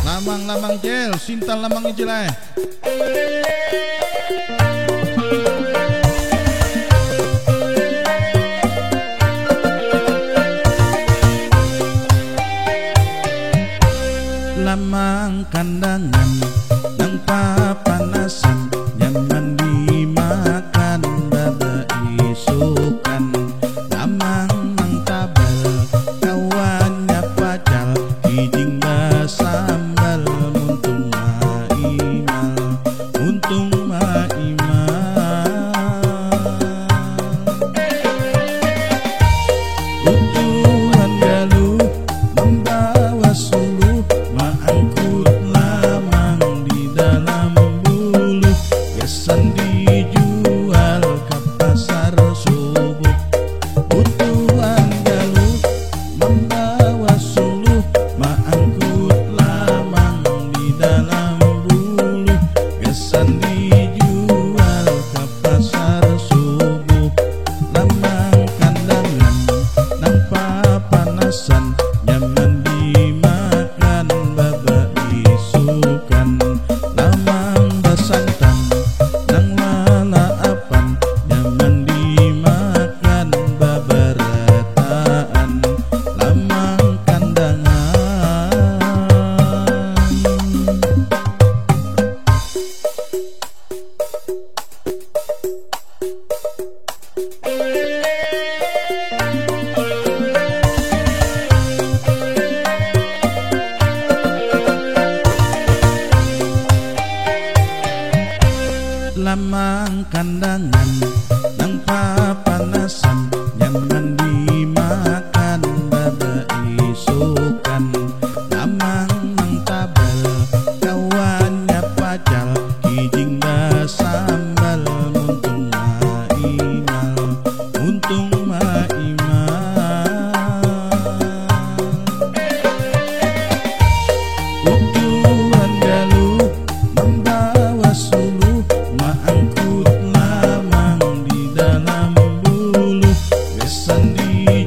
Lamang-lamang jel, sintal lamang jeleh. Lamang kandangan nang papanasan nyaman dimakan baba isukan. Lamang nang tabal kawannya pacal kijing basambal muntung maimal untung maimal. Utuhan galuh membawa suluh angkut lamang di dalam bulu gesan dijual ke pasar subuh. Butuhan galuh membawa suluh angkut lamang di dalam bulu gesan dijual ke pasar subuh. Lamang kandangan nang papanasan nyaman dimakan baba isukan. Lamang basantan nang lalaapan nyaman dimakan babarataan. Lamang kandangan lamang kandangan nang papanasan nyaman dimakan baba isukan. Lamang nang tabal kawannya pacal kijing basambal muntung maimal untung maimal. Utuhan galuh membawa suluh angkut lamang di dalam bulu gesan di